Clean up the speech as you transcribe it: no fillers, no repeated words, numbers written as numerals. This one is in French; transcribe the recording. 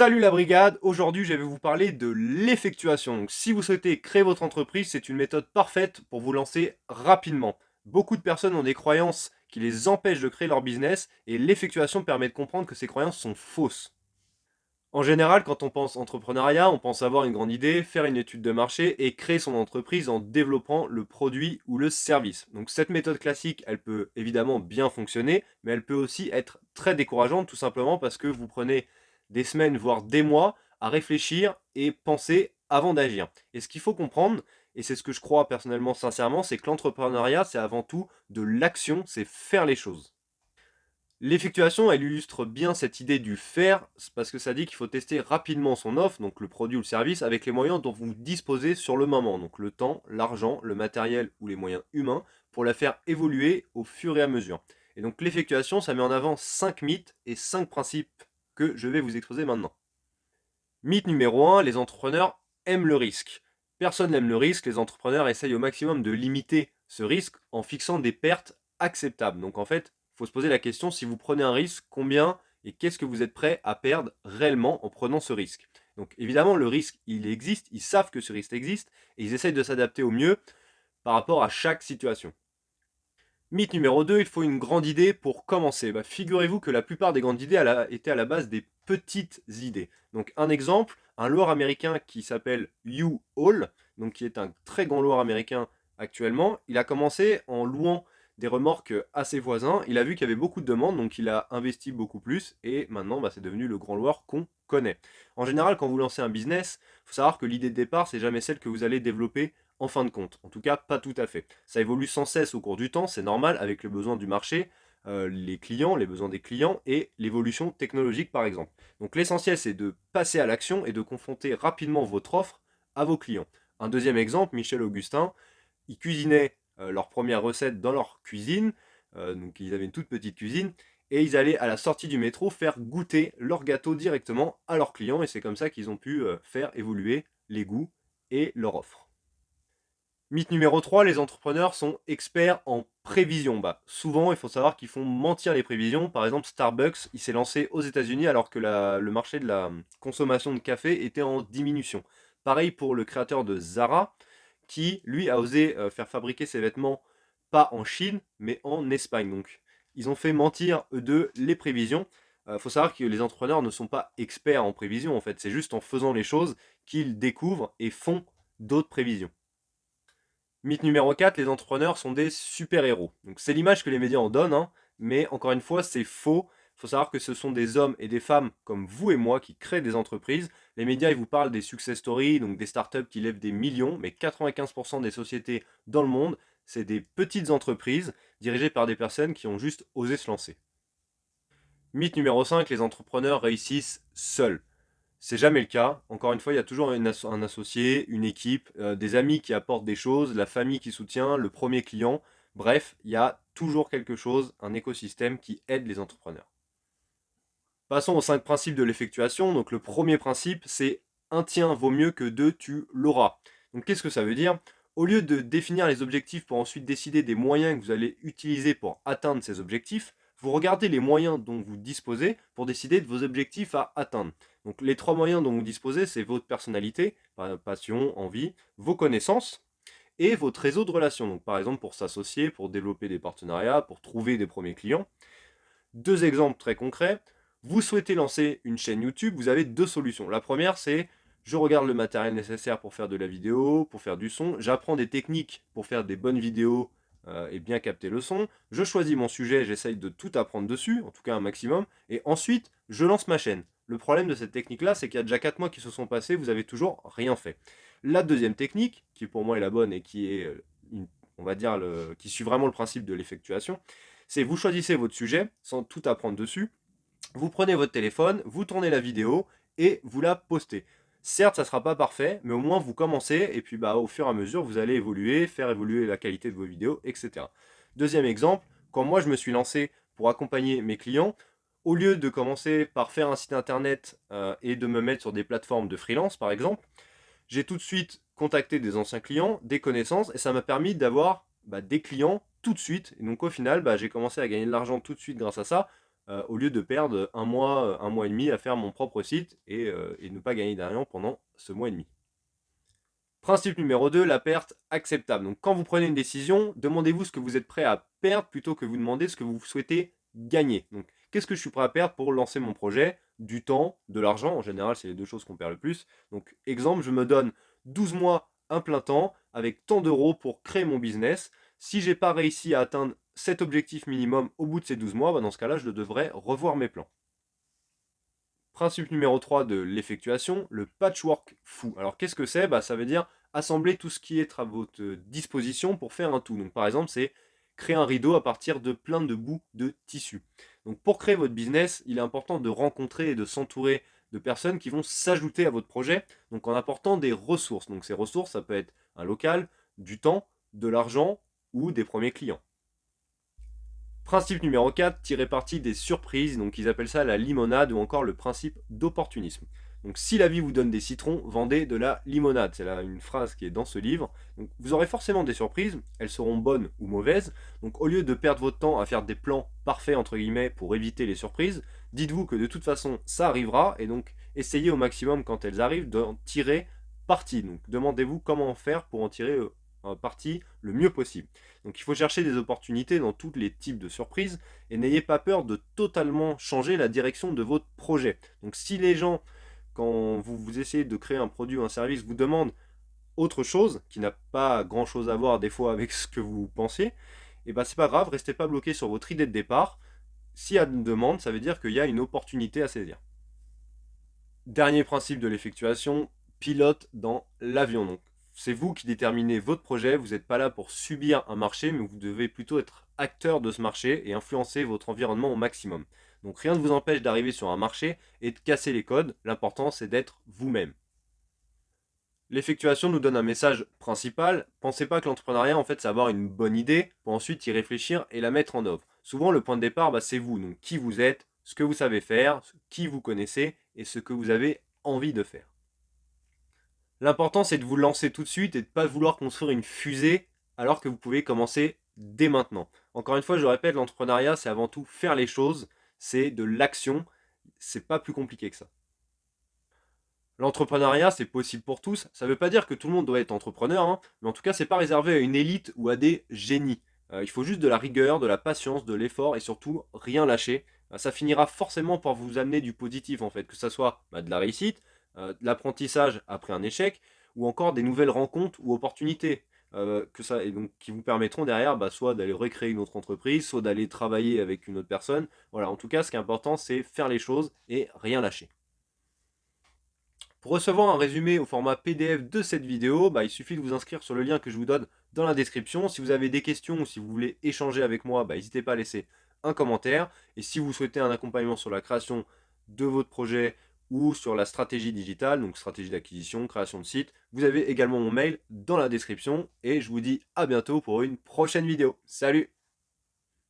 Salut la brigade, aujourd'hui je vais vous parler de l'effectuation. Donc, si vous souhaitez créer votre entreprise, c'est une méthode parfaite pour vous lancer rapidement. Beaucoup de personnes ont des croyances qui les empêchent de créer leur business et l'effectuation permet de comprendre que ces croyances sont fausses. En général, quand on pense entrepreneuriat, on pense avoir une grande idée, faire une étude de marché et créer son entreprise en développant le produit ou le service. Donc cette méthode classique, elle peut évidemment bien fonctionner, mais elle peut aussi être très décourageante tout simplement parce que vous prenez des semaines, voire des mois à réfléchir et penser avant d'agir. Et ce qu'il faut comprendre, et c'est ce que je crois personnellement sincèrement, c'est que l'entrepreneuriat, c'est avant tout de l'action, c'est faire les choses. L'effectuation, elle illustre bien cette idée du faire, c'est parce que ça dit qu'il faut tester rapidement son offre, donc le produit ou le service, avec les moyens dont vous disposez sur le moment, donc le temps, l'argent, le matériel ou les moyens humains, pour la faire évoluer au fur et à mesure. Et donc l'effectuation, ça met en avant 5 mythes et 5 principes que je vais vous exposer maintenant. Mythe numéro 1, les entrepreneurs aiment le risque. Personne n'aime le risque, les entrepreneurs essayent au maximum de limiter ce risque en fixant des pertes acceptables. Donc en fait, il faut se poser la question, si vous prenez un risque, combien et qu'est-ce que vous êtes prêt à perdre réellement en prenant ce risque. Donc évidemment, le risque, il existe, ils savent que ce risque existe et ils essayent de s'adapter au mieux par rapport à chaque situation. Mythe numéro 2, il faut une grande idée pour commencer. Figurez-vous que la plupart des grandes idées étaient à la base des petites idées. Donc un exemple, un loueur américain qui s'appelle Hugh Hall, donc qui est un très grand loueur américain actuellement, il a commencé en louant des remorques à ses voisins, il a vu qu'il y avait beaucoup de demandes, donc il a investi beaucoup plus, et maintenant c'est devenu le grand loueur qu'on connaît. En général, quand vous lancez un business, il faut savoir que l'idée de départ, c'est jamais celle que vous allez développer en fin de compte. En tout cas, pas tout à fait. Ça évolue sans cesse au cours du temps, c'est normal, avec les besoins du marché, les clients, les besoins des clients et l'évolution technologique par exemple. Donc l'essentiel, c'est de passer à l'action et de confronter rapidement votre offre à vos clients. Un deuxième exemple, Michel Augustin, ils cuisinaient leurs premières recettes dans leur cuisine, donc ils avaient une toute petite cuisine, et ils allaient à la sortie du métro faire goûter leur gâteau directement à leurs clients, et c'est comme ça qu'ils ont pu faire évoluer les goûts et leur offre. Mythe numéro 3, les entrepreneurs sont experts en prévision. Souvent, il faut savoir qu'ils font mentir les prévisions. Par exemple, Starbucks, il s'est lancé aux États-Unis alors que le marché de la consommation de café était en diminution. Pareil pour le créateur de Zara, qui lui a osé faire fabriquer ses vêtements pas en Chine, mais en Espagne. Donc, ils ont fait mentir, eux deux, les prévisions. Il faut savoir que les entrepreneurs ne sont pas experts en prévision, en fait. C'est juste en faisant les choses qu'ils découvrent et font d'autres prévisions. Mythe numéro 4, les entrepreneurs sont des super-héros. Donc c'est l'image que les médias en donnent, hein, mais encore une fois, c'est faux. Il faut savoir que ce sont des hommes et des femmes comme vous et moi qui créent des entreprises. Les médias, ils vous parlent des success stories, donc des startups qui lèvent des millions, mais 95% des sociétés dans le monde, c'est des petites entreprises dirigées par des personnes qui ont juste osé se lancer. Mythe numéro 5, les entrepreneurs réussissent seuls. C'est jamais le cas. Encore une fois, il y a toujours un associé, une équipe, des amis qui apportent des choses, la famille qui soutient, le premier client. Bref, il y a toujours quelque chose, un écosystème qui aide les entrepreneurs. Passons aux 5 principes de l'effectuation. Donc le premier principe, c'est un tien vaut mieux que deux, tu l'auras. Donc qu'est-ce que ça veut dire? Au lieu de définir les objectifs pour ensuite décider des moyens que vous allez utiliser pour atteindre ces objectifs, vous regardez les moyens dont vous disposez pour décider de vos objectifs à atteindre. Donc les 3 moyens dont vous disposez, c'est votre personnalité, passion, envie, vos connaissances et votre réseau de relations. Donc par exemple pour s'associer, pour développer des partenariats, pour trouver des premiers clients. Deux exemples très concrets. Vous souhaitez lancer une chaîne YouTube, vous avez deux solutions. La première, c'est je regarde le matériel nécessaire pour faire de la vidéo, pour faire du son. J'apprends des techniques pour faire des bonnes vidéos et bien capter le son. Je choisis mon sujet, j'essaye de tout apprendre dessus, en tout cas un maximum. Et ensuite, je lance ma chaîne. Le problème de cette technique-là, c'est qu'il y a déjà 4 mois qui se sont passés, vous avez toujours rien fait. La deuxième technique, qui pour moi est la bonne et qui est, on va dire, qui suit vraiment le principe de l'effectuation, c'est vous choisissez votre sujet sans tout apprendre dessus, vous prenez votre téléphone, vous tournez la vidéo et vous la postez. Certes, ça ne sera pas parfait, mais au moins vous commencez et puis au fur et à mesure, vous allez évoluer, faire évoluer la qualité de vos vidéos, etc. Deuxième exemple, quand moi je me suis lancé pour accompagner mes clients, au lieu de commencer par faire un site internet et de me mettre sur des plateformes de freelance par exemple, j'ai tout de suite contacté des anciens clients, des connaissances, et ça m'a permis d'avoir des clients tout de suite. Et donc au final, j'ai commencé à gagner de l'argent tout de suite grâce à ça, au lieu de perdre un mois et demi à faire mon propre site et ne pas gagner d'argent pendant ce mois et demi. Principe numéro 2, la perte acceptable. Donc quand vous prenez une décision, demandez-vous ce que vous êtes prêt à perdre plutôt que vous demandez ce que vous souhaitez gagner. Donc qu'est-ce que je suis prêt à perdre pour lancer mon projet? Du temps, de l'argent, en général c'est les deux choses qu'on perd le plus. Donc exemple, je me donne 12 mois un plein temps avec tant d'euros pour créer mon business. Si j'ai pas réussi à atteindre cet objectif minimum au bout de ces 12 mois, bah dans ce cas-là, je devrais revoir mes plans. Principe numéro 3 de l'effectuation, le patchwork fou. Alors qu'est-ce que c'est? Ça veut dire assembler tout ce qui est à votre disposition pour faire un tout. Donc par exemple, c'est créer un rideau à partir de plein de bouts de tissu. Donc pour créer votre business, il est important de rencontrer et de s'entourer de personnes qui vont s'ajouter à votre projet, donc en apportant des ressources. Donc ces ressources, ça peut être un local, du temps, de l'argent ou des premiers clients. Principe numéro 4, tirer parti des surprises, donc ils appellent ça la limonade ou encore le principe d'opportunisme. Donc si la vie vous donne des citrons, vendez de la limonade. C'est là une phrase qui est dans ce livre. Donc vous aurez forcément des surprises, elles seront bonnes ou mauvaises. Donc au lieu de perdre votre temps à faire des plans parfaits entre guillemets pour éviter les surprises, dites-vous que de toute façon ça arrivera et donc essayez au maximum quand elles arrivent d'en tirer parti. Donc demandez-vous comment faire pour en tirer parti le mieux possible. Donc il faut chercher des opportunités dans tous les types de surprises et n'ayez pas peur de totalement changer la direction de votre projet. Donc si les gens, quand vous essayez de créer un produit ou un service, vous demandent autre chose, qui n'a pas grand chose à voir des fois avec ce que vous pensiez, et c'est pas grave, restez pas bloqué sur votre idée de départ. S'il y a une demande, ça veut dire qu'il y a une opportunité à saisir. Dernier principe de l'effectuation, pilote dans l'avion. Donc, c'est vous qui déterminez votre projet, vous n'êtes pas là pour subir un marché, mais vous devez plutôt être acteur de ce marché et influencer votre environnement au maximum. Donc rien ne vous empêche d'arriver sur un marché et de casser les codes, l'important c'est d'être vous-même. L'effectuation nous donne un message principal. Pensez pas que l'entrepreneuriat, en fait, c'est avoir une bonne idée pour ensuite y réfléchir et la mettre en œuvre. Souvent, le point de départ, c'est vous. Donc, qui vous êtes, ce que vous savez faire, qui vous connaissez et ce que vous avez envie de faire. L'important, c'est de vous lancer tout de suite et de ne pas vouloir construire une fusée alors que vous pouvez commencer dès maintenant. Encore une fois, je répète, l'entrepreneuriat, c'est avant tout faire les choses, c'est de l'action, c'est pas plus compliqué que ça. L'entrepreneuriat, c'est possible pour tous. Ça ne veut pas dire que tout le monde doit être entrepreneur, hein, mais en tout cas, c'est pas réservé à une élite ou à des génies. Il faut juste de la rigueur, de la patience, de l'effort et surtout rien lâcher. Ça finira forcément par vous amener du positif en fait, que ce soit de la réussite, de l'apprentissage après un échec, ou encore des nouvelles rencontres ou opportunités. Et donc, qui vous permettront derrière soit d'aller recréer une autre entreprise, soit d'aller travailler avec une autre personne. Voilà, en tout cas, ce qui est important, c'est faire les choses et rien lâcher. Pour recevoir un résumé au format PDF de cette vidéo, il suffit de vous inscrire sur le lien que je vous donne dans la description. Si vous avez des questions ou si vous voulez échanger avec moi, n'hésitez pas à laisser un commentaire. Et si vous souhaitez un accompagnement sur la création de votre projet ou sur la stratégie digitale, donc stratégie d'acquisition, création de site, vous avez également mon mail dans la description. Et je vous dis à bientôt pour une prochaine vidéo. Salut!